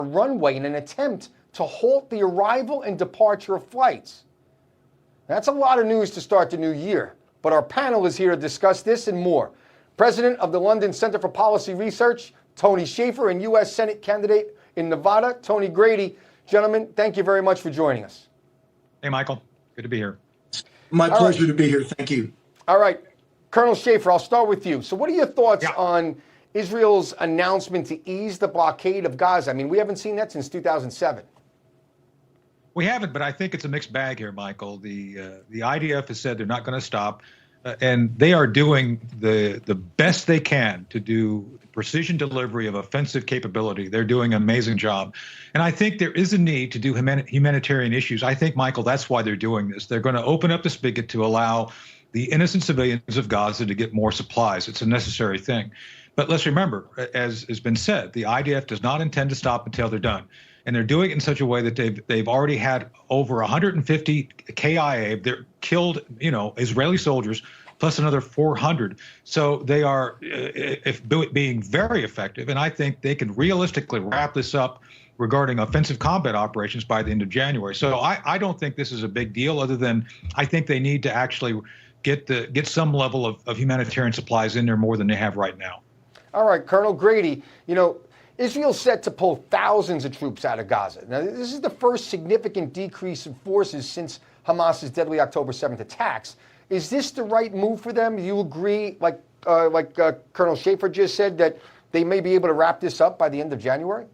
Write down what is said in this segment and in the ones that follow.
runway in an attempt to halt the arrival and departure of flights. That's a lot of news to start the new year, but our panel is here to discuss this and more. President of the London Center for Policy Research, Tony Shaffer, and U.S. Senate candidate in Nevada, Tony Grady. Gentlemen, thank you very much for joining us. Hey, Michael. Good to be here. My pleasure to be here. Thank you. All right. Colonel Shaffer, I'll start with you. So what are your thoughts on Israel's announcement to ease the blockade of Gaza? I mean, we haven't seen that since 2007. We haven't, but I think it's a mixed bag here, Michael. The IDF has said they're not going to stop, and they are doing the best they can to do precision delivery of offensive capability. They're doing an amazing job. And I think there is a need to do humanitarian issues. I think, Michael, that's why they're doing this. They're going to open up the spigot to allow the innocent civilians of Gaza to get more supplies. It's a necessary thing. But let's remember, as has been said, the IDF does not intend to stop until they're done. And they're doing it in such a way that they've already had over 150 KIA. They're killed, Israeli soldiers, plus another 400. So they are being very effective. And I think they can realistically wrap this up regarding offensive combat operations by the end of January. So I don't think this is a big deal, other than I think they need to actually get some level of humanitarian supplies in there more than they have right now. All right, Colonel Grady, Israel's set to pull thousands of troops out of Gaza. Now, this is the first significant decrease in forces since Hamas's deadly October 7th attacks. Is this the right move for them? Do you agree, like Colonel Shaffer just said, that they may be able to wrap this up by the end of January?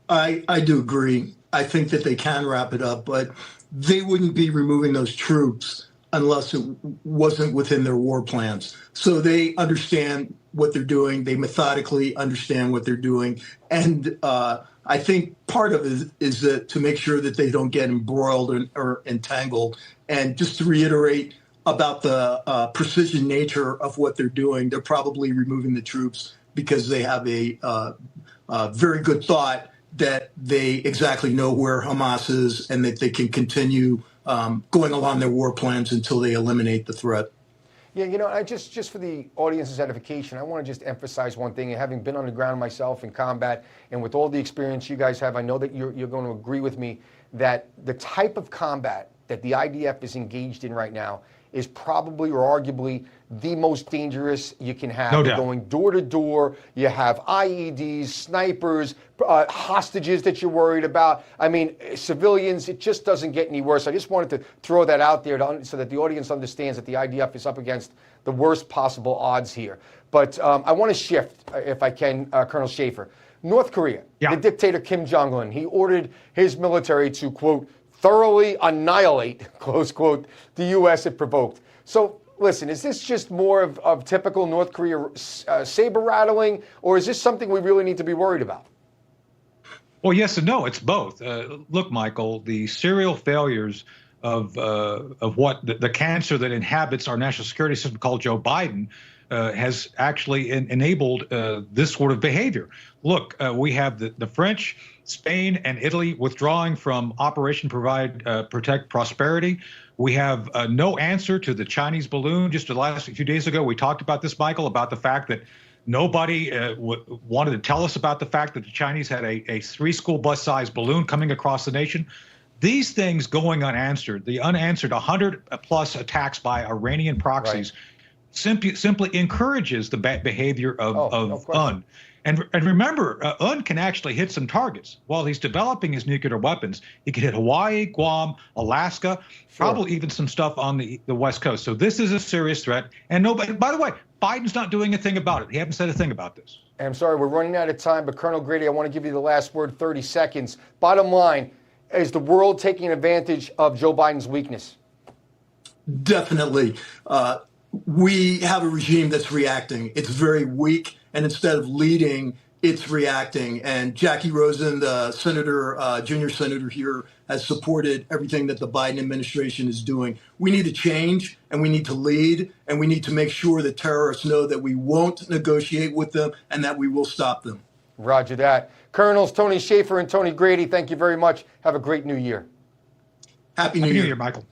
I do agree. I think that they can wrap it up, but they wouldn't be removing those troops unless it wasn't within their war plans. So they understand what they're doing. They methodically understand what they're doing. And I think part of it is that to make sure that they don't get embroiled or entangled. And just to reiterate about the precision nature of what they're doing, they're probably removing the troops because they have a very good thought that they exactly know where Hamas is and that they can continue going along their war plans until they eliminate the threat. Yeah, I just for the audience's edification, I want to just emphasize one thing. And having been on the ground myself in combat, and with all the experience you guys have, I know that you're going to agree with me that the type of combat that the IDF is engaged in right now is probably or arguably the most dangerous you can have. No doubt. You're going door to door. You have IEDs, snipers, hostages that you're worried about. I mean, civilians, it just doesn't get any worse. I just wanted to throw that out there so that the audience understands that the IDF is up against the worst possible odds here. But I want to shift, if I can, Colonel Shaffer. North Korea, the dictator Kim Jong-un, he ordered his military to, quote, thoroughly annihilate, close quote, the U.S. it provoked. So, listen, is this just more of typical North Korea saber rattling, or is this something we really need to be worried about? Well, yes and no. It's both. Look, Michael, the serial failures of what the cancer that inhabits our national security system called Joe Biden has actually enabled this sort of behavior. Look, we have the French, Spain, and Italy withdrawing from Operation Protect Prosperity. We have no answer to the Chinese balloon. Just the last few days ago, we talked about this, Michael, about the fact that nobody wanted to tell us about the fact that the Chinese had a 3 school bus sized balloon coming across the nation. These things going unanswered, the unanswered 100+ attacks by Iranian proxies, simply encourages the behavior of UN. And remember, UN can actually hit some targets. While he's developing his nuclear weapons, he could hit Hawaii, Guam, Alaska, probably even some stuff on the West Coast. So this is a serious threat. And nobody, by the way, Biden's not doing a thing about it. He hasn't said a thing about this. I'm sorry, we're running out of time, but Colonel Grady, I want to give you the last word, 30 seconds. Bottom line, is the world taking advantage of Joe Biden's weakness? Definitely. We have a regime that's reacting. It's very weak, and instead of leading, it's reacting. And Jackie Rosen, the senator, junior senator here, has supported everything that the Biden administration is doing. We need to change, and we need to lead, and we need to make sure that terrorists know that we won't negotiate with them and that we will stop them. Roger that. Colonels Tony Shaffer and Tony Grady, thank you very much. Have a great new year. Happy New Year, Michael.